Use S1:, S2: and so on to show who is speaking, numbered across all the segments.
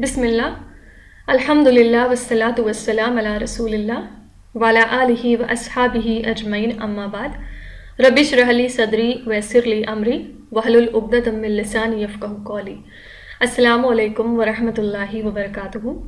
S1: बिस्मिल्लाह अल्हम्दुलिल्लाह वस्सलातु वस्सलाम अला रसूलिल्लाह वाला आलिही व अस्हाबिही अजमईन अम्मा बाद रब्बिश रहली सदरी वयस्सिरली अमरी वहलुल उक़दतम मिन लिसानी यफ़क़हू क़ौली। अस्सलामु अलैकुम व रहमतुल्लाहि व बरकातुहू।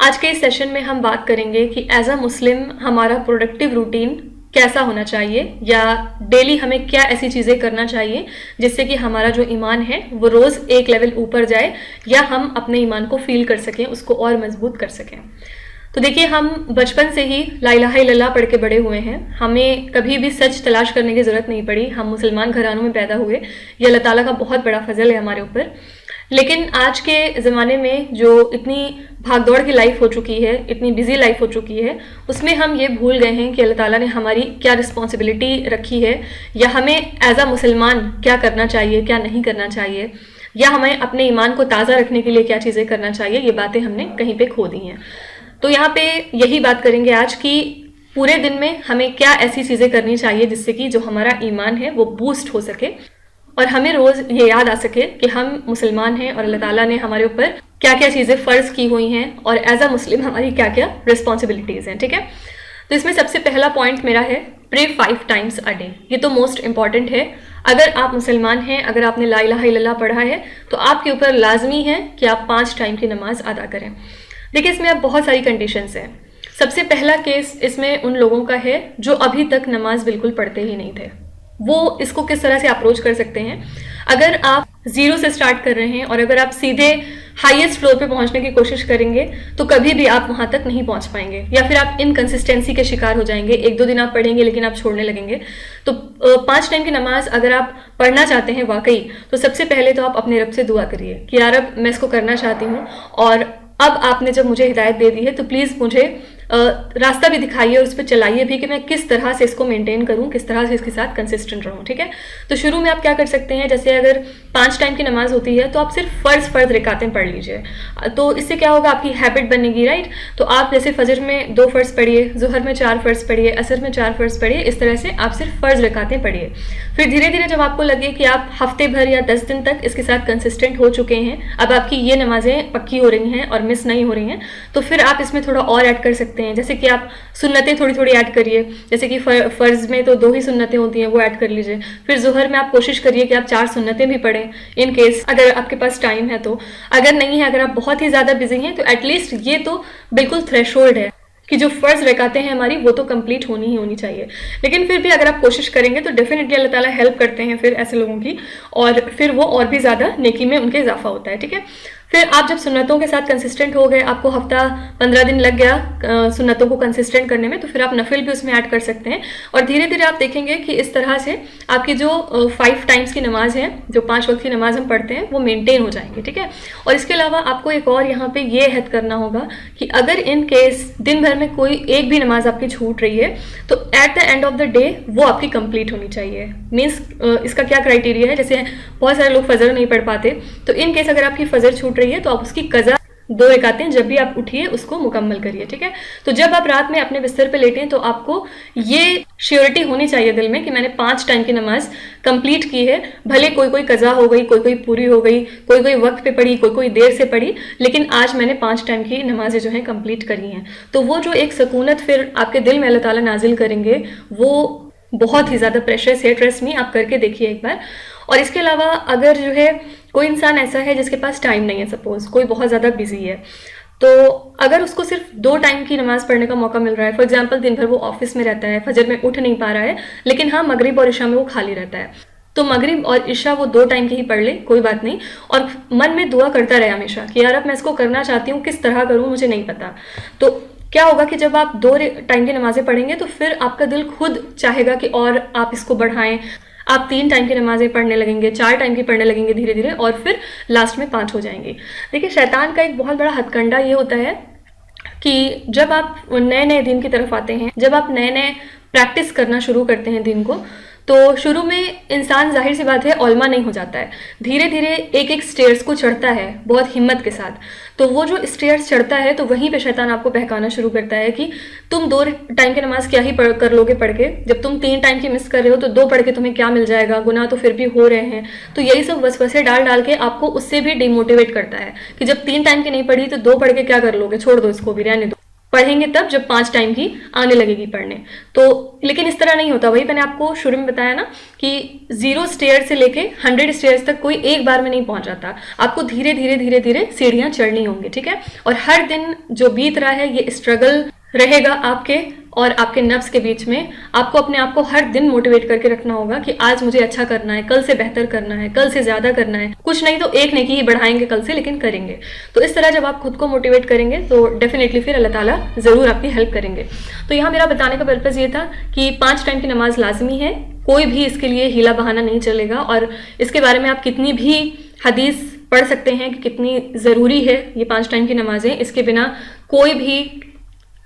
S1: आज के इस सेशन में हम बात करेंगे कि एज अ मुस्लिम हमारा प्रोडक्टिव रूटीन कैसा होना चाहिए या डेली हमें क्या ऐसी चीज़ें करना चाहिए जिससे कि हमारा जो ईमान है वो रोज़ एक लेवल ऊपर जाए या हम अपने ईमान को फील कर सकें, उसको और मजबूत कर सकें। तो देखिए, हम बचपन से ही ला इलाहा इल्लल्लाह पढ़ के बड़े हुए हैं, हमें कभी भी सच तलाश करने की ज़रूरत नहीं पड़ी। हम मुसलमान घरानों में पैदा हुए, ये अल्लाह ताला का बहुत बड़ा फजल है हमारे ऊपर। लेकिन आज के ज़माने में जो इतनी भागदौड़ की लाइफ हो चुकी है, इतनी बिजी लाइफ हो चुकी है, उसमें हम ये भूल गए हैं कि अल्लाह ताला ने हमारी क्या रिस्पॉन्सिबिलिटी रखी है या हमें एज अ मुसलमान क्या करना चाहिए, क्या नहीं करना चाहिए, या हमें अपने ईमान को ताज़ा रखने के लिए क्या चीज़ें करना चाहिए। ये बातें हमने कहीं पे खो दी हैं। तो यहाँ पे यही बात करेंगे आज की पूरे दिन में हमें क्या ऐसी चीज़ें करनी चाहिए जिससे कि जो हमारा ईमान है वो बूस्ट हो सके और हमें रोज़ ये याद आ सके कि हम मुसलमान हैं और अल्लाह ताला ने हमारे ऊपर क्या क्या चीज़ें फ़र्ज़ की हुई हैं और एज अ मुस्लिम हमारी क्या क्या रिस्पॉन्सिबिलिटीज़ हैं। ठीक है, तो इसमें सबसे पहला पॉइंट मेरा है प्रे 5 टाइम्स अ डे। ये तो मोस्ट इंपॉर्टेंट है। अगर आप मुसलमान हैं, अगर आपने ला इलाहा इल्लल्लाह पढ़ा है तो आपके ऊपर लाजमी है कि आप 5 टाइम की नमाज अदा करें। देखिए, इसमें अब बहुत सारी कंडीशंस हैं। सबसे पहला केस इसमें उन लोगों का है जो अभी तक नमाज बिल्कुल पढ़ते ही नहीं थे। वो इसको किस तरह से अप्रोच कर सकते हैं? अगर आप 0 से स्टार्ट कर रहे हैं और अगर आप सीधे हाईएस्ट फ्लोर पे पहुंचने की कोशिश करेंगे तो कभी भी आप वहां तक नहीं पहुंच पाएंगे या फिर आप इनकंसिस्टेंसी के शिकार हो जाएंगे। 1-2 दिन आप पढ़ेंगे लेकिन आप छोड़ने लगेंगे। तो 5 टाइम की नमाज अगर आप पढ़ना चाहते हैं वाकई, तो सबसे पहले तो आप अपने रब से दुआ करिए कि यार रब, मैं इसको करना चाहती हूँ और अब आपने जब मुझे हिदायत दे दी है तो प्लीज़ मुझे रास्ता भी दिखाइए और उस पर चलाइए भी कि मैं किस तरह से इसको मेंटेन करूं, किस तरह से इसके साथ कंसिस्टेंट रहूं। ठीक है, तो शुरू में आप क्या कर सकते हैं, जैसे अगर 5 टाइम की नमाज होती है तो आप सिर्फ फ़र्ज रिकातें पढ़ लीजिए। तो इससे क्या होगा, आपकी हैबिट बनेगी, राइट। तो आप जैसे फजर में 2 फ़र्ज़ पढ़िए, ज़ुहर में 4 फ़र्ज़ पढ़िए, असर में 4 फ़र्ज़ पढ़िए। इस तरह से आप सिर्फ फ़र्ज़ रिकातें पढ़िए। फिर धीरे धीरे जब आपको लगे कि आप हफ्ते भर या 10 दिन तक इसके साथ कंसिस्टेंट हो चुके हैं, अब आपकी ये नमाजें पक्की हो रही हैं और मिस नहीं हो रही हैं, तो फिर आप इसमें थोड़ा और ऐड कर सकते हैं। जैसे कि आप सुन्नतें थोड़ी थोड़ी ऐड करिए। जैसे कि फ़र्ज़ में तो 2 ही सुन्नतें होती हैं, वो ऐड कर लीजिए। फिर ज़ुहर में आप कोशिश करिए कि आप 4 सुन्नतें भी पढ़ें, इन केस अगर आपके पास टाइम है तो। अगर नहीं है, अगर आप बहुत ही ज़्यादा बिजी हैं, तो एटलीस्ट ये तो बिल्कुल थ्रेशोल्ड है कि जो फ़र्ज़ रकातें हैं हमारी वो तो कंप्लीट होनी ही होनी चाहिए। लेकिन फिर भी अगर आप कोशिश करेंगे तो डेफिनेटली अल्लाह ताला हेल्प करते हैं फिर ऐसे लोगों की, और फिर वो और भी ज़्यादा नेकी में उनके इजाफा होता है। ठीक है, फिर आप जब सुन्नतों के साथ कंसिस्टेंट हो गए, आपको हफ्ता 15 दिन लग गया सुन्नतों को कंसिस्टेंट करने में, तो फिर आप नफिल भी उसमें ऐड कर सकते हैं। और धीरे धीरे आप देखेंगे कि इस तरह से आपकी जो 5 टाइम्स की नमाज है, जो 5 वक्त की नमाज हम पढ़ते हैं, वो मेंटेन हो जाएंगे। ठीक है, और इसके अलावा आपको एक और यहाँ पे ये अहद करना होगा कि अगर इन केस दिन भर में कोई एक भी नमाज आपकी छूट रही है तो at the end of the day वो आपकी कंप्लीट होनी चाहिए। मीन्स इसका क्या क्राइटेरिया है, जैसे बहुत सारे लोग फजर नहीं पढ़ पाते, तो इन केस अगर आपकी फजर छूट रही है तो आप उसकी कज़ा 2 रकातें जब भी आप उठिए उसको मुकम्मल करिए। ठीक है, तो जब आप रात में अपने बिस्तर पे लेटें तो आपको ये श्योरिटी होनी चाहिए दिल में कि मैंने 5 टाइम की नमाज कंप्लीट की है। भले कोई कोई कज़ा हो गई, कोई कोई पूरी हो गई, कोई कोई वक्त पे पढ़ी, कोई कोई देर से पढ़ी, लेकिन आज मैंने 5 टाइम की नमाजें जो हैं कंप्लीट करी हैं। तो वो जो एक सकूनत फिर आपके दिल में अल्लाह ताला नाजिल करेंगे वो बहुत ही ज़्यादा प्रेशस है। ट्रस्ट मी, आप करके देखिए एक बार। और इसके अलावा अगर जो है कोई इंसान ऐसा है जिसके पास टाइम नहीं है, सपोज कोई बहुत ज़्यादा बिजी है, तो अगर उसको सिर्फ 2 टाइम की नमाज़ पढ़ने का मौका मिल रहा है, फॉर एग्जांपल दिन भर वो ऑफिस में रहता है, फजर में उठ नहीं पा रहा है, लेकिन हाँ मगरिब और इशा में वो खाली रहता है, तो मगरिब और इशा वो 2 टाइम की ही पढ़ ले, कोई बात नहीं। और मन में दुआ करता रहे हमेशा कि यार अब मैं इसको करना चाहती हूँ, किस तरह करूँ मुझे नहीं पता। तो क्या होगा कि जब आप 2 टाइम की नमाज़ें पढ़ेंगे तो फिर आपका दिल खुद चाहेगा कि और आप इसको बढ़ाएं। आप 3 टाइम की नमाज़ें पढ़ने लगेंगे, 4 टाइम की पढ़ने लगेंगे धीरे धीरे, और फिर लास्ट में 5 हो जाएंगी। देखिए, शैतान का एक बहुत बड़ा हथकंडा ये होता है कि जब आप नए नए दिन की तरफ आते हैं, जब आप नए नए प्रैक्टिस करना शुरू करते हैं दिन को, तो शुरू में इंसान जाहिर सी बात है औलमा नहीं हो जाता है, धीरे धीरे एक एक स्टेयर्स को चढ़ता है बहुत हिम्मत के साथ। तो वो जो स्टेयर्स चढ़ता है तो वहीं पे शैतान आपको बहकाना शुरू करता है कि तुम 2 टाइम की नमाज क्या ही कर लोगे पढ़ के, जब तुम 3 टाइम की मिस कर रहे हो तो 2 पढ़ के तुम्हें क्या मिल जाएगा, गुनाह तो फिर भी हो रहे हैं। तो यही सब वसवसे डाल डाल के आपको उससे भी डिमोटिवेट करता है कि जब 3 टाइम की नहीं पढ़ी तो 2 पढ़ के क्या कर लोगे, छोड़ दो इसको भी, रहने दो, पढ़ेंगे तब जब 5 टाइम की आने लगेगी पढ़ने। तो लेकिन इस तरह नहीं होता। वही मैंने आपको शुरू में बताया ना कि 0 स्टेयर से लेके 100 स्टेयर्स तक कोई एक बार में नहीं पहुंच जाता, आपको धीरे धीरे धीरे धीरे सीढ़ियां चढ़नी होंगी, ठीक है। और हर दिन जो बीत रहा है ये स्ट्रगल रहेगा आपके और आपके नफ्स के बीच में। आपको अपने आप को हर दिन मोटिवेट करके रखना होगा कि आज मुझे अच्छा करना है, कल से बेहतर करना है, कल से ज्यादा करना है, कुछ नहीं तो एक नेकी ही बढ़ाएंगे कल से, लेकिन करेंगे। तो इस तरह जब आप खुद को मोटिवेट करेंगे तो डेफिनेटली फिर अल्लाह ताला जरूर आपकी हेल्प करेंगे। तो यहाँ मेरा बताने का पर्पज ये था कि 5 टाइम की नमाज लाजमी है, कोई भी इसके लिए हीला बहाना नहीं चलेगा। और इसके बारे में आप कितनी भी हदीस पढ़ सकते हैं कि कितनी ज़रूरी है ये 5 टाइम की नमाजें, इसके बिना कोई भी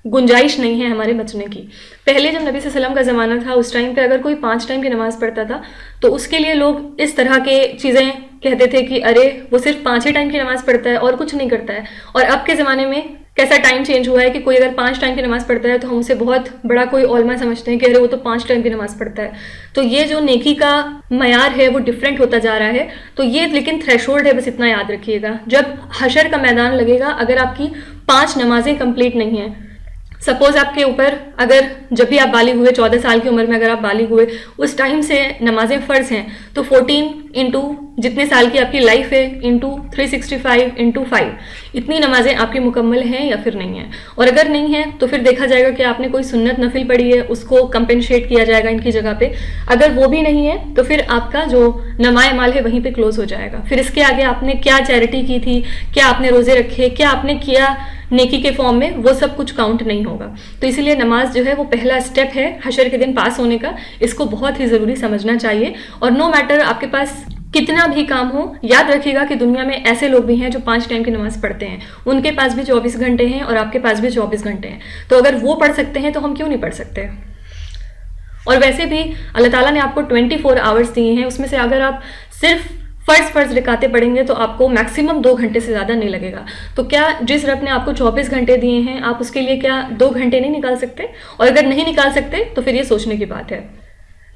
S1: गुंजाइश नहीं है हमारे बचने की। पहले जब नबी सल्लल्लाहु अलैहि वसल्लम का ज़माना था उस टाइम पे अगर कोई 5 टाइम की नमाज़ पढ़ता था तो उसके लिए लोग इस तरह के चीज़ें कहते थे कि अरे वो सिर्फ 5 ही टाइम की नमाज़ पढ़ता है और कुछ नहीं करता है। और अब के ज़माने में कैसा टाइम चेंज हुआ है कि कोई अगर 5 टाइम की नमाज़ पढ़ता है तो हम उसे बहुत बड़ा कोई औलमा समझते हैं कि अरे वो तो 5 टाइम की नमाज़ पढ़ता है। तो ये जो नेकी का मयार है वो डिफरेंट होता जा रहा है। तो ये लेकिन थ्रेशोल्ड है, बस इतना याद रखिएगा। जब हशर का मैदान लगेगा, अगर आपकी 5 नमाजें कंप्लीट नहीं है, सपोज आपके ऊपर अगर जब भी आप बालिग हुए 14 साल की उम्र में अगर आप बालिग हुए उस टाइम से नमाजें फ़र्ज हैं, तो 14 इंटू जितने साल की आपकी लाइफ है इंटू 365 इंटू 5 इतनी नमाजें आपकी मुकम्मल हैं या फिर नहीं है। और अगर नहीं है तो फिर देखा जाएगा कि आपने कोई सुन्नत नफिल पढ़ी है, उसको कंपेंसेट किया जाएगा इनकी जगह पे। अगर वो भी नहीं है तो फिर आपका जो नमाए माल है वहीं पे क्लोज हो जाएगा। फिर इसके आगे आपने क्या चैरिटी की थी, क्या आपने रोजे रखे, क्या आपने किया नेकी के फॉर्म में, वो सब कुछ काउंट नहीं होगा। तो इसीलिए नमाज जो है वो पहला स्टेप है हशर के दिन पास होने का, इसको बहुत ही ज़रूरी समझना चाहिए। और नो मैटर आपके पास कितना भी काम हो, याद रखिएगा कि दुनिया में ऐसे लोग भी हैं जो 5 टाइम की नमाज पढ़ते हैं, उनके पास भी 24 घंटे हैं और आपके पास भी 24 घंटे हैं। तो अगर वो पढ़ सकते हैं तो हम क्यों नहीं पढ़ सकते। और वैसे भी अल्लाह ताला ने आपको 24 आवर्स दिए हैं, उसमें से अगर आप सिर्फ फर्ज रिकाते पढ़ेंगे तो आपको मैक्सिमम 2 घंटे से ज़्यादा नहीं लगेगा। तो क्या जिस रब ने आपको 24 घंटे दिए हैं आप उसके लिए क्या 2 घंटे नहीं निकाल सकते। और अगर नहीं निकाल सकते तो फिर ये सोचने की बात है,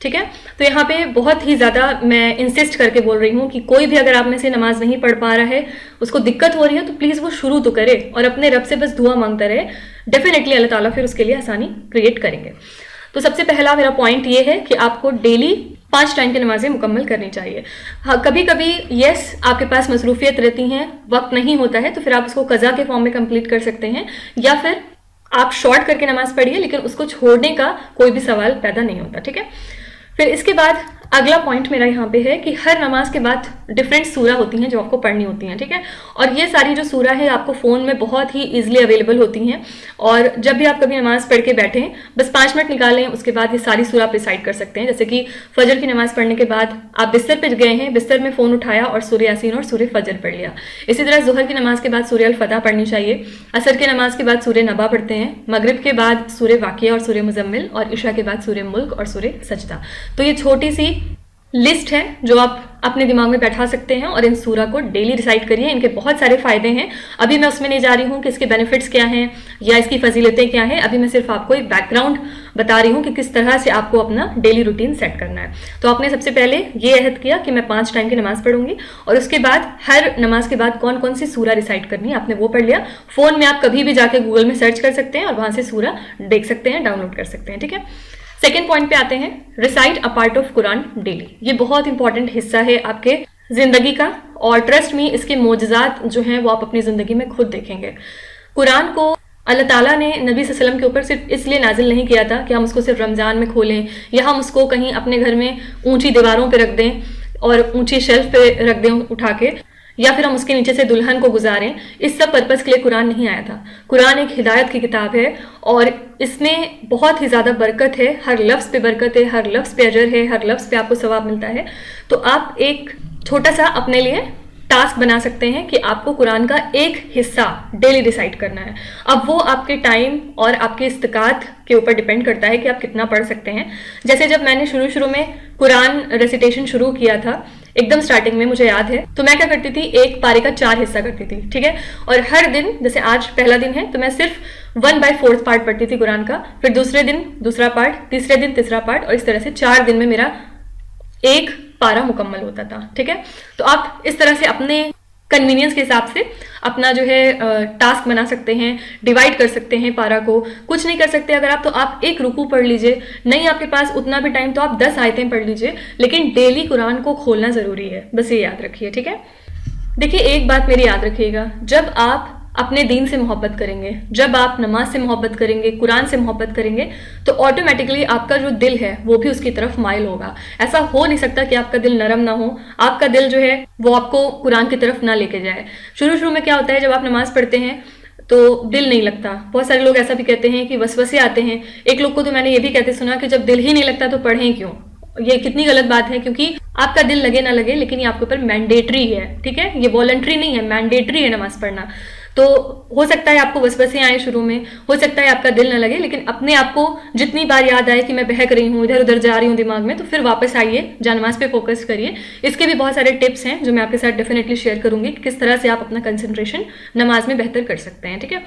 S1: ठीक है। तो यहाँ पे बहुत ही ज़्यादा मैं इंसिस्ट करके बोल रही हूँ कि कोई भी अगर आप में से नमाज नहीं पढ़ पा रहा है, उसको दिक्कत हो रही है, तो प्लीज़ वो शुरू तो करे और अपने रब से बस दुआ मांगता रहे। डेफिनेटली अल्लाह ताला फिर उसके लिए आसानी क्रिएट करेंगे। तो सबसे पहला मेरा पॉइंट ये है कि आपको डेली 5 टाइम की नमाजें मुकम्मल करनी चाहिए। हाँ, कभी कभी यस आपके पास मसरूफियत रहती हैं, वक्त नहीं होता है, तो फिर आप उसको कज़ा के फॉर्म में कंप्लीट कर सकते हैं, या फिर आप शॉर्ट करके नमाज पढ़िए, लेकिन उसको छोड़ने का कोई भी सवाल पैदा नहीं होता, ठीक है। फिर इसके बाद अगला पॉइंट मेरा यहाँ पे है कि हर नमाज के बाद डिफरेंट सूरा होती हैं जो आपको पढ़नी होती हैं, ठीक है। और ये सारी जो सूरा है आपको फ़ोन में बहुत ही ईजिली अवेलेबल होती हैं। और जब भी आप कभी नमाज पढ़ के बैठें, बस 5 मिनट निकालें, उसके बाद ये सारी सूरा आप रिसाइट कर सकते हैं। जैसे कि फजर की नमाज पढ़ने के बाद आप बिस्तर पर गए हैं, बिस्तर में फ़ोन उठाया और सूरह यासीन और सूरह फजर पढ़ लिया। इसी तरह ज़ुहर की नमाज के बाद सूरह अल फतह पढ़नी चाहिए, असर की नमाज के बाद सूरह नबा पढ़ते हैं, मगरिब के बाद सूरह वाक़िया और सूरह मुज़म्मिल, और इशा के बाद सूरह मुल्क और सूरह सजदा। तो ये छोटी सी लिस्ट है जो आप अपने दिमाग में बैठा सकते हैं और इन सूरा को डेली रिसाइट करिए। इनके बहुत सारे फ़ायदे हैं, अभी मैं उसमें नहीं जा रही हूँ कि इसके बेनिफिट्स क्या हैं या इसकी फजीलतें क्या हैं। अभी मैं सिर्फ आपको एक बैकग्राउंड बता रही हूँ कि किस तरह से आपको अपना डेली रूटीन सेट करना है। तो आपने सबसे पहले ये अहद किया कि मैं 5 टाइम की नमाज पढ़ूंगी, और उसके बाद हर नमाज के बाद कौन कौन सी सूरा रिसाइट करनी है आपने वो पढ़ लिया। फ़ोन में आप कभी भी जाके गूगल में सर्च कर सकते हैं और वहाँ से सूरा देख सकते हैं, डाउनलोड कर सकते हैं, ठीक है। सेकेंड पॉइंट पे आते हैं, recite a part of Quran daily. ये बहुत इंपॉर्टेंट हिस्सा है आपके जिंदगी का, और ट्रस्ट में इसके मोजज़ात जो हैं वो आप अपनी ज़िंदगी में खुद देखेंगे। कुरान को अल्लाह ताला ने नबी सल्लल्लाहु अलैहि वसल्लम के ऊपर सिर्फ इसलिए नाजिल नहीं किया था कि हम उसको सिर्फ रमज़ान में खोलें या हम उसको कहीं अपने घर में ऊंची दीवारों पे रख दें और ऊंची शेल्फ पे रख दें उठा के, या फिर हम उसके नीचे से दुल्हन को गुजारें। इस सब पर्पज़ के लिए कुरान नहीं आया था। कुरान एक हिदायत की किताब है और इसमें बहुत ही ज़्यादा बरकत है, हर लफ्ज़ पे बरकत है, हर लफ्ज़ पे अजर है, हर लफ्ज़ पे आपको सवाब मिलता है। तो आप एक छोटा सा अपने लिए टास्क बना सकते हैं कि आपको कुरान का एक हिस्सा डेली डिसाइड करना है। अब वो आपके टाइम और आपके इस्तिकात के ऊपर डिपेंड करता है कि आप कितना पढ़ सकते हैं। जैसे जब मैंने शुरू में कुरान रेसिटेशन शुरू किया था एकदम स्टार्टिंग में, मुझे याद है, तो मैं क्या करती थी, एक पारे का 4 हिस्सा करती थी, ठीक है। और हर दिन, जैसे आज पहला दिन है तो मैं सिर्फ 1/4 पार्ट पढ़ती थी कुरान का, फिर दूसरे दिन दूसरा पार्ट, तीसरे दिन तीसरा पार्ट, और इस तरह से 4 दिन में मेरा एक पारा मुकम्मल होता था, ठीक है। तो आप इस तरह से अपने कन्वीनियंस के हिसाब से अपना जो है टास्क बना सकते हैं, डिवाइड कर सकते हैं पारा को। कुछ नहीं कर सकते अगर आप, तो आप एक रुकू पढ़ लीजिए, नहीं आपके पास उतना भी टाइम तो आप 10 आयतें पढ़ लीजिए, लेकिन डेली कुरान को खोलना जरूरी है, बस ये याद रखिए, ठीक है। देखिए एक बात मेरी याद रखिएगा, जब आप अपने दीन से मोहब्बत करेंगे, जब आप नमाज से मोहब्बत करेंगे, कुरान से मोहब्बत करेंगे, तो ऑटोमेटिकली आपका जो दिल है वो भी उसकी तरफ माइल होगा। ऐसा हो नहीं सकता कि आपका दिल नरम ना हो, आपका दिल जो है वो आपको कुरान की तरफ ना लेके जाए। शुरू शुरू में क्या होता है, जब आप नमाज पढ़ते हैं तो दिल नहीं लगता। बहुत सारे लोग ऐसा भी कहते हैं कि वसवसे आते हैं। एक लोग को तो मैंने ये भी कहते सुना कि जब दिल ही नहीं लगता तो पढ़ें क्यों। ये कितनी गलत बात है, क्योंकि आपका दिल लगे ना लगे, लेकिन ये आपके ऊपर मैंडेटरी है, ठीक है, ये वॉलंटरी नहीं है, मैंडेटरी है नमाज पढ़ना। तो हो सकता है आपको वसवसे आए शुरू में, हो सकता है आपका दिल ना लगे, लेकिन अपने आप को जितनी बार याद आए कि मैं बहक रही हूँ, इधर उधर जा रही हूँ दिमाग में, तो फिर वापस आइए, नमाज पे फोकस करिए। इसके भी बहुत सारे टिप्स हैं जो मैं आपके साथ डेफिनेटली शेयर करूंगी कि किस तरह से आप अपना कंसंट्रेशन नमाज में बेहतर कर सकते हैं, ठीक है।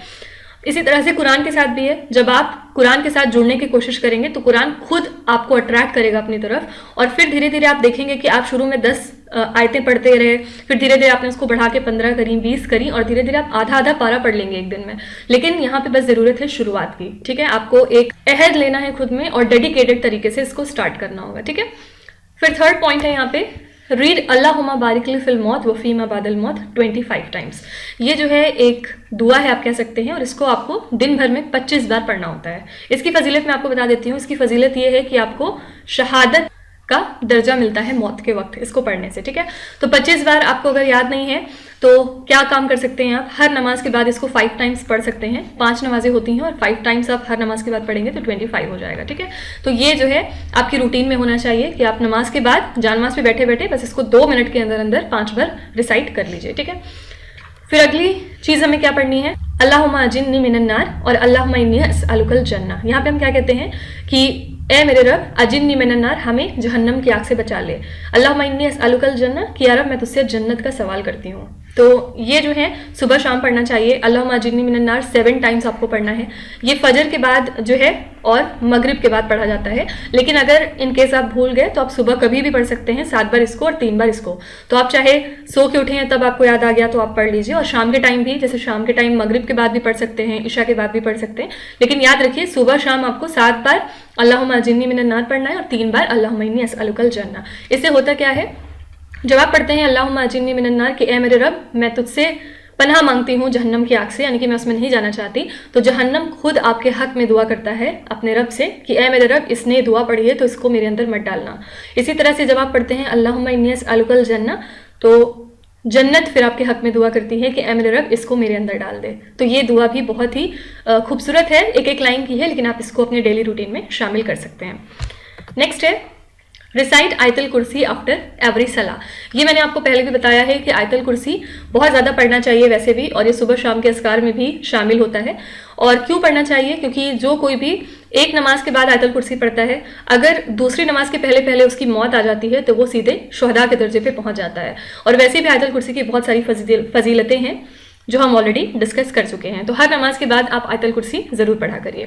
S1: इसी तरह से कुरान के साथ भी है, जब आप कुरान के साथ जुड़ने की कोशिश करेंगे तो कुरान खुद आपको अट्रैक्ट करेगा अपनी तरफ, और फिर धीरे धीरे आप देखेंगे कि आप शुरू में 10 आयतें पढ़ते रहे, फिर धीरे धीरे आपने उसको बढ़ा के 15 करी, 20 करी, और धीरे धीरे आप आधा आधा पारा पढ़ लेंगे एक दिन में। लेकिन यहाँ पे बस जरूरत है शुरुआत की, ठीक है। आपको एक अहद लेना है खुद में और डेडिकेटेड तरीके से इसको स्टार्ट करना होगा, ठीक है। फिर थर्ड पॉइंट है यहाँ पे, रीड अल्लाहुम्मा बारिक ली फिल मौत व फीमा बादल मौत 25 टाइम्स। ये जो है एक दुआ है आप कह सकते हैं, और इसको आपको दिन भर में 25 बार पढ़ना होता है। इसकी फजीलत मैं आपको बता देती हूँ। इसकी फजीलत ये है कि आपको शहादत का दर्जा मिलता है मौत के वक्त इसको पढ़ने से, ठीक है। तो 25 बार आपको अगर याद नहीं है तो क्या काम कर सकते हैं आप, हर नमाज के बाद इसको 5 टाइम्स पढ़ सकते हैं। 5 नमाजें होती हैं और 5 टाइम्स आप हर नमाज के बाद पढ़ेंगे तो 25 हो जाएगा, ठीक है। तो ये जो है आपकी रूटीन में होना चाहिए कि आप नमाज के बाद जानमाज पे बैठे बैठे बस इसको 2 मिनट के अंदर अंदर 5 बार रिसाइट कर लीजिए, ठीक है। फिर अगली चीज हमें क्या पढ़नी है, अल्लाहुम्मा अजिन्नी मिनन नार और अल्लाहुम्मा इन्नी अस्अलुकल जन्नह। यहाँ पे हम क्या कहते हैं कि ए मेरे रब अजिन्नी मिनन नार, हमें जहन्नम की आग से बचा ले। अल्लाहुम्मा इन्नी अस्अलुकल जन्नह, कि या रब मैं तुझसे जन्नत का सवाल करती हूँ। तो ये जो है सुबह शाम पढ़ना चाहिए। अल्लाहुम्मा अजिन्नी मिनन नार 7 टाइम्स आपको पढ़ना है। ये फजर के बाद जो है और मगरिब के बाद पढ़ा जाता है, लेकिन अगर इन केस आप भूल गए तो आप सुबह कभी भी पढ़ सकते हैं, 7 बार इसको और 3 बार इसको। तो आप चाहे सो के उठे हैं तब आपको याद आ गया तो आप पढ़ लीजिए, और शाम के टाइम भी, जैसे शाम के टाइम मगरिब के बाद भी पढ़ सकते हैं, इशा के बाद भी पढ़ सकते हैं, लेकिन याद रखिए सुबह शाम आपको 7 बार अल्लाहुम्मा अजिन्नी मिनन नार पढ़ना है और 3 बार अल्लाहुम्मा इन्नी अस्अलुकल जन्नह। इससे होता क्या है, जब आप पढ़ते हैं अल्लाहुम्मा अजिन्नी मिनन नार कि ए मेरे रब मैं तुझसे पनाह मांगती हूँ जहन्नम की आग से, यानी कि मैं उसमें नहीं जाना चाहती, तो जहन्नम खुद आपके हक में दुआ करता है अपने रब से कि ए मेरे रब इसने दुआ पढ़ी है तो इसको मेरे अंदर मत डालना। इसी तरह से जब आप पढ़ते हैं अल्लाहुम्मा इन्नी अस्अलुकल जन्नह, तो जन्नत फिर आपके हक में दुआ करती है कि ए मेरे रब इसको मेरे अंदर डाल दे। तो ये दुआ भी बहुत ही खूबसूरत है, एक एक लाइन की है, लेकिन आप इसको अपने डेली रूटीन में शामिल कर सकते हैं। नेक्स्ट है रिसाइट आयतल कुर्सी आफ्टर एवरी सलाह। ये मैंने आपको पहले भी बताया है कि आयतल कुर्सी बहुत ज़्यादा पढ़ना चाहिए वैसे भी, और ये सुबह शाम के अस्कार में भी शामिल होता है। और क्यों पढ़ना चाहिए, क्योंकि जो कोई भी एक नमाज के बाद आयतल कुर्सी पढ़ता है, अगर दूसरी नमाज के पहले पहले उसकी मौत आ जाती है तो वो सीधे शुहदा के दर्जे पे पहुंच जाता है। और वैसे भी आयतल कुर्सी की बहुत सारी फजीलतें हैं जो हम ऑलरेडी डिस्कस कर चुके हैं। तो हर नमाज के बाद आप आयतल कुर्सी ज़रूर पढ़ा करिए।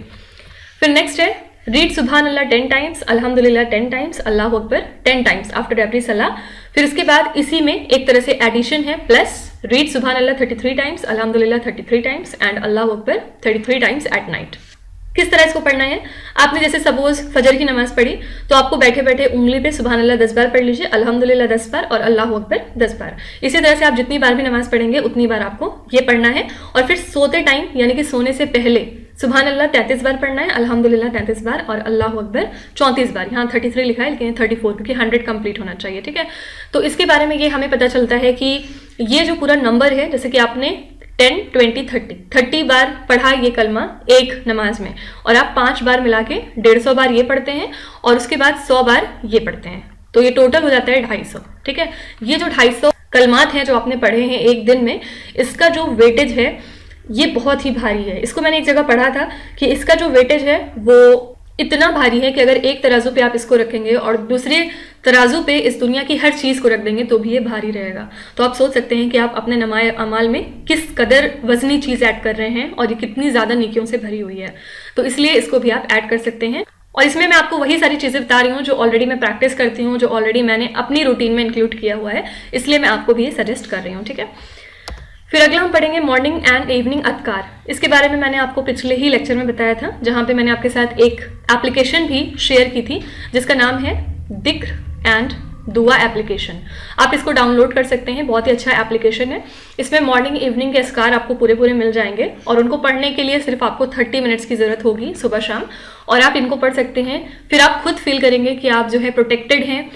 S1: फिर नेक्स्ट है रीड सुबहान अल्लाह 10 टाइम्स, अल्हम्दुलिल्लाह 10 टाइम्स, अल्लाह अकबर 10 टाइम्स आफ्टर एवरी सलाह। फिर उसके बाद इसी में एक तरह से एडिशन है, प्लस रीड सुबहान अल्लाह 33 टाइम्स, अल्हम्दुलिल्लाह 33 times and Allah Akbar 33 times at night. किस तरह इसको पढ़ना है, आपने जैसे सपोज फजर की नमाज पढ़ी तो आपको बैठे बैठे उंगली पे सुबहान अल्लाह 10 बार पढ़ लीजिए, अल्हम्दुलिल्लाह 10 बार और अल्लाह अकबर 10 बार। इसी तरह से आप जितनी बार भी नमाज पढ़ेंगे उतनी बार आपको ये पढ़ना है। और फिर सोते टाइम यानी कि सोने से पहले सुबहान अल्लाह 33 बार पढ़ना है, अल्हम्दुलिल्लाह 33 बार और अल्लाह अकबर 34 बार। यहाँ 33 लिखा है लेकिन 34 क्योंकि 100 कंप्लीट होना चाहिए, ठीक है। तो इसके बारे में ये हमें पता चलता है कि ये जो पूरा नंबर है, जैसे कि आपने 10, 20, 30 बार पढ़ा ये कलमा एक नमाज में, और आप 5 बार मिला के 150 बार ये पढ़ते हैं और उसके बाद 100 बार ये पढ़ते हैं, तो ये टोटल हो जाता है 250, ठीक है। ये जो 250 कलमात हैं जो आपने पढ़े हैं एक दिन में, इसका जो वेटेज है ये बहुत ही भारी है। इसको मैंने एक जगह पढ़ा था कि इसका जो वेटेज है वो इतना भारी है कि अगर एक तराजू पे आप इसको रखेंगे और दूसरे तराजू पे इस दुनिया की हर चीज़ को रख देंगे तो भी ये भारी रहेगा। तो आप सोच सकते हैं कि आप अपने नमाए अमाल में किस कदर वजनी चीज़ ऐड कर रहे हैं और ये कितनी ज़्यादा नेकियों से भरी हुई है। तो इसलिए इसको भी आप ऐड कर सकते हैं। और इसमें मैं आपको वही सारी चीज़ें बता रही हूँ जो ऑलरेडी मैं प्रैक्टिस करती हूँ, जो ऑलरेडी मैंने अपनी रूटीन में इंक्लूड किया हुआ है, इसलिए मैं आपको भी ये सजेस्ट कर रही हूँ, ठीक है। फिर अगला हम पढ़ेंगे मॉर्निंग एंड इवनिंग अदकार। इसके बारे में मैंने आपको पिछले ही लेक्चर में बताया था, जहाँ पे मैंने आपके साथ एक एप्लीकेशन भी शेयर की थी जिसका नाम है दिक्र एंड दुआ एप्लीकेशन। आप इसको डाउनलोड कर सकते हैं, बहुत ही अच्छा एप्लीकेशन है। इसमें मॉर्निंग इवनिंग के अस्कार आपको पूरे मिल जाएंगे और उनको पढ़ने के लिए सिर्फ आपको 30 मिनट्स की ज़रूरत होगी सुबह शाम, और आप इनको पढ़ सकते हैं। फिर आप खुद फील करेंगे कि आप जो है प्रोटेक्टेड हैं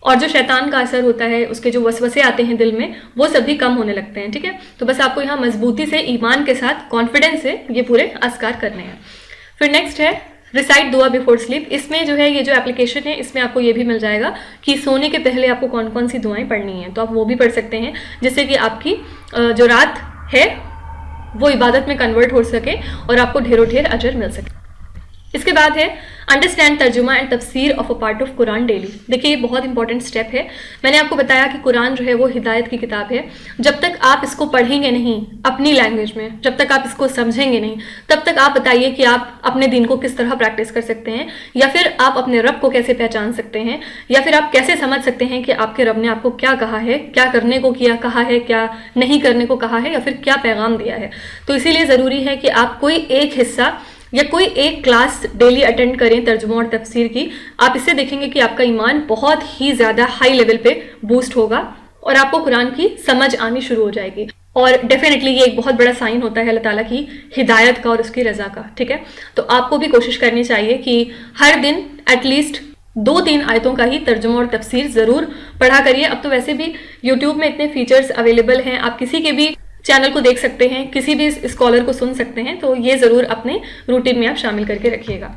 S1: और जो शैतान का असर होता है, उसके जो वसवसे आते हैं दिल में, वो सभी कम होने लगते हैं, ठीक है। तो बस आपको यहाँ मजबूती से, ईमान के साथ, कॉन्फिडेंस से ये पूरे अस्कार करने हैं। फिर नेक्स्ट है रिसाइट दुआ बिफोर स्लीप। इसमें जो है ये जो एप्लीकेशन है, इसमें आपको ये भी मिल जाएगा कि सोने के पहले आपको कौन कौन सी दुआएं पढ़नी है, तो आप वो भी पढ़ सकते हैं, जिससे कि आपकी जो रात है वो इबादत में कन्वर्ट हो सके और आपको ढेरों ढेर अजर मिल सके। इसके बाद है अंडरस्टैंड तर्जुमा एंड तफसीर of a part of Quran daily. देखिए ये बहुत इंपॉर्टेंट स्टेप है। मैंने आपको बताया कि कुरान जो है वो हिदायत की किताब है। जब तक आप इसको पढ़ेंगे नहीं अपनी लैंग्वेज में, जब तक आप इसको समझेंगे नहीं, तब तक आप बताइए कि आप अपने दिन को किस तरह प्रैक्टिस कर सकते हैं, या फिर आप अपने रब को कैसे पहचान सकते हैं, या फिर आप कैसे समझ सकते हैं कि आपके रब ने आपको क्या कहा है, क्या करने को किया कहा है, क्या नहीं करने को कहा है, या फिर क्या पैगाम दिया है। तो इसीलिए ज़रूरी है कि आप कोई एक हिस्सा या कोई एक क्लास डेली अटेंड करें तर्जुमा और तफसीर की। आप इससे देखेंगे कि आपका ईमान बहुत ही ज़्यादा हाई लेवल पे बूस्ट होगा और आपको कुरान की समझ आनी शुरू हो जाएगी। और डेफिनेटली ये एक बहुत बड़ा साइन होता है अल्लाह ताला की हिदायत का और उसकी रज़ा का, ठीक है। तो आपको भी कोशिश करनी चाहिए कि हर दिन एटलीस्ट 2-3 आयतों का ही तर्जुमा और तफसीर ज़रूर पढ़ा करिए। अब तो वैसे भी यूट्यूब में इतने फीचर्स अवेलेबल हैं, आप किसी के भी चैनल को देख सकते हैं, किसी भी स्कॉलर को सुन सकते हैं, तो ये ज़रूर अपने रूटीन में आप शामिल करके रखिएगा।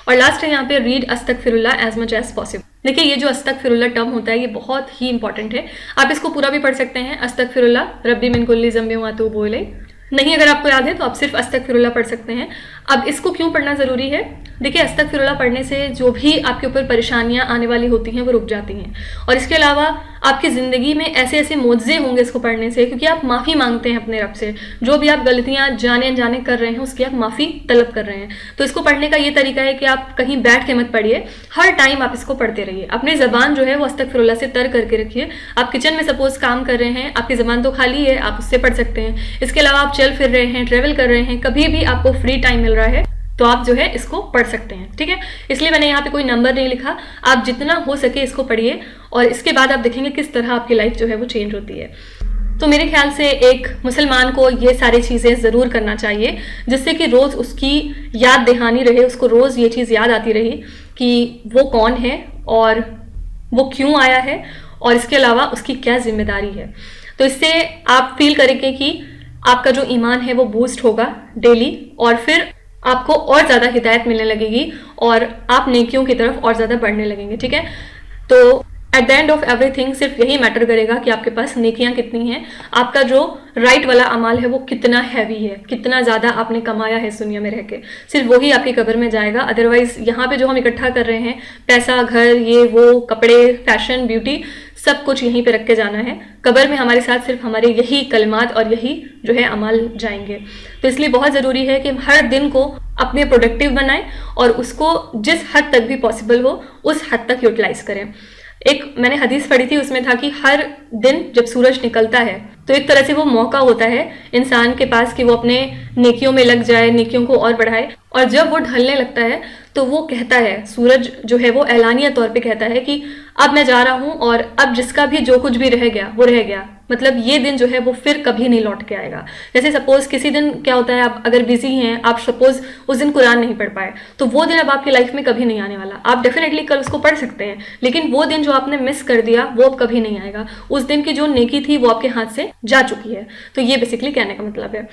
S1: और लास्ट है यहाँ पे रीड अस्तगफिरुल्लाह एज मच एज पॉसिबल। देखिए ये जो अस्तगफिरुल्लाह टर्म होता है ये बहुत ही इंपॉर्टेंट है। आप इसको पूरा भी पढ़ सकते हैं, अस्तगफिरुल्लाह रब्बी मिन कुल्ली ज़म्बिन व अतूबु इलैह। नहीं अगर आपको याद है तो आप सिर्फ अस्तगफिरुल्लाह पढ़ सकते हैं। अब इसको क्यों पढ़ना ज़रूरी है? देखिए अस्तगफिरुल्लाह पढ़ने से जो भी आपके ऊपर परेशानियां आने वाली होती हैं वो रुक जाती हैं, और इसके अलावा आपकी ज़िंदगी में ऐसे ऐसे मोज़े होंगे इसको पढ़ने से, क्योंकि आप माफ़ी मांगते हैं अपने रब से। जो भी आप गलतियां जाने अनजाने कर रहे हैं उसकी आप माफ़ी तलब कर रहे हैं। तो इसको पढ़ने का ये तरीका है कि आप कहीं बैठ के मत पढ़िए, हर टाइम आप इसको पढ़ते रहिए। अपनी ज़बान जो है वो अस्तगफिरुल्लाह से तर करके रखिए। आप किचन में सपोज काम कर रहे हैं, आपकी ज़बान तो खाली है, आप उससे पढ़ सकते हैं। इसके अलावा आप चल फिर रहे हैं, ट्रेवल कर रहे हैं, कभी भी आपको फ्री टाइम मिल रहा है तो आप जो है इसको पढ़ सकते हैं, ठीक है। इसलिए मैंने यहाँ पे कोई नंबर नहीं लिखा, आप जितना हो सके इसको पढ़िए और इसके बाद आप देखेंगे किस तरह आपकी लाइफ जो है वो चेंज होती है। तो मेरे ख्याल से एक मुसलमान को ये सारी चीज़ें ज़रूर करना चाहिए, जिससे कि रोज़ उसकी याद दहानी रहे, उसको रोज़ ये चीज़ याद आती रही कि वो कौन है और वो क्यों आया है और इसके अलावा उसकी क्या जिम्मेदारी है। तो इससे आप फील करेंगे कि आपका जो ईमान है वो बूस्ट होगा डेली, और फिर आपको और ज़्यादा हिदायत मिलने लगेगी और आप नेकियों की तरफ और ज़्यादा बढ़ने लगेंगे, ठीक है। तो at the end of everything सिर्फ यही मैटर करेगा कि आपके पास नेकियां कितनी हैं, आपका जो राइट वाला अमाल है वो कितना हैवी है, कितना ज़्यादा आपने कमाया है इस दुनिया में रह के, सिर्फ वही आपकी कब्र में जाएगा। अदरवाइज यहाँ पे जो हम इकट्ठा कर रहे हैं पैसा, घर, ये वो, कपड़े, फैशन, ब्यूटी, सब कुछ यहीं पे रख के जाना है। कब्र में हमारे साथ सिर्फ हमारे यही कलमात और यही जो है अमाल जाएंगे। तो इसलिए बहुत ज़रूरी है कि हम हर दिन को अपने प्रोडक्टिव बनाएं और उसको जिस हद तक भी पॉसिबल हो उस हद तक यूटिलाइज करें। एक मैंने हदीस पढ़ी थी, उसमें था कि हर दिन जब सूरज निकलता है तो एक तरह से वो मौका होता है इंसान के पास कि वो अपने नेकियों में लग जाए, नेकियों को और बढ़ाए। और जब वो ढलने लगता है तो वो कहता है, सूरज जो है वो एलानिया तौर पे कहता है कि अब मैं जा रहा हूँ और अब जिसका भी जो कुछ भी रह गया वो रह गया। मतलब ये दिन जो है वो फिर कभी नहीं लौट के आएगा। जैसे सपोज किसी दिन क्या होता है, आप अगर बिजी हैं, आप सपोज उस दिन कुरान नहीं पढ़ पाए, तो वो दिन अब आपकी लाइफ में कभी नहीं आने वाला। आप डेफिनेटली कल उसको पढ़ सकते हैं, लेकिन वो दिन जो आपने मिस कर दिया वो अब कभी नहीं आएगा। उस दिन की जो नेकी थी वो आपके हाथ से जा चुकी है। तो ये बेसिकली कहने का मतलब है।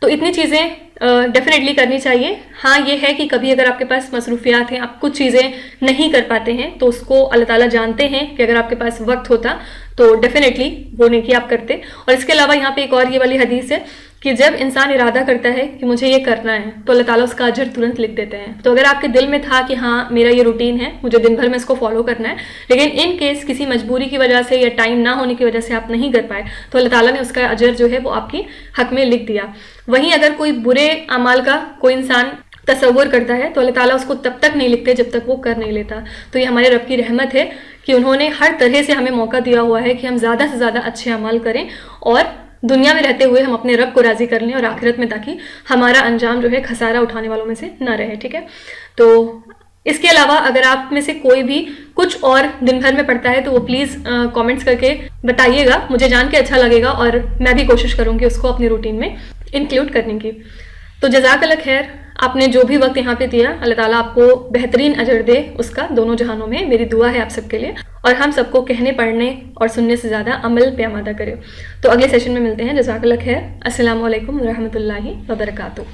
S1: तो इतनी चीज़ें डेफिनेटली करनी चाहिए। हाँ ये है कि कभी अगर आपके पास मसरूफियात हैं, आप कुछ चीज़ें नहीं कर पाते हैं, तो उसको अल्लाह ताला जानते हैं कि अगर आपके पास वक्त होता तो डेफिनेटली वो नेकी आप करते। और इसके अलावा यहाँ पे एक और ये वाली हदीस है कि जब इंसान इरादा करता है कि मुझे ये करना है तो अल्लाह ताला उसका अजर तुरंत लिख देते हैं। तो अगर आपके दिल में था कि हाँ मेरा ये रूटीन है, मुझे दिन भर में इसको फॉलो करना है, लेकिन इन केस किसी मजबूरी की वजह से या टाइम ना होने की वजह से आप नहीं कर पाए, तो अल्लाह ताला ने उसका अजर जो है वो आपकी हक में लिख दिया। वहीं अगर कोई बुरे अमाल का कोई इंसान तसव्वुर करता है तो अल्लाह ताला उसको तब तक नहीं लिखते जब तक वो कर नहीं लेता। तो ये हमारे रब की रहमत है कि उन्होंने हर तरह से हमें मौका दिया हुआ है कि हम ज़्यादा से ज़्यादा अच्छे अमाल करें और दुनिया में रहते हुए हम अपने रब को राज़ी कर लें और आखिरत में, ताकि हमारा अंजाम जो है खसारा उठाने वालों में से ना रहे। ठीक है, तो इसके अलावा अगर आप में से कोई भी कुछ और दिन भर में पढ़ता है तो वो प्लीज़ कमेंट्स करके बताइएगा, मुझे जान के अच्छा लगेगा और मैं भी कोशिश करूँगी उसको अपनी रूटीन में इंक्लूड करने की। तो जज़ाकल्लाह खैर, आपने जो भी वक्त यहाँ पे दिया, अल्लाह ताला आपको बेहतरीन अजर दे उसका दोनों जहानों में। मेरी दुआ है आप सबके लिए, और हम सबको कहने पढ़ने और सुनने से ज़्यादा अमल पे आमादा करे। तो अगले सेशन में मिलते हैं। जज़ाकल्लाह खैर। अस्सलामु अलैकुम व रहमतुल्लाहि व बरकातुहू।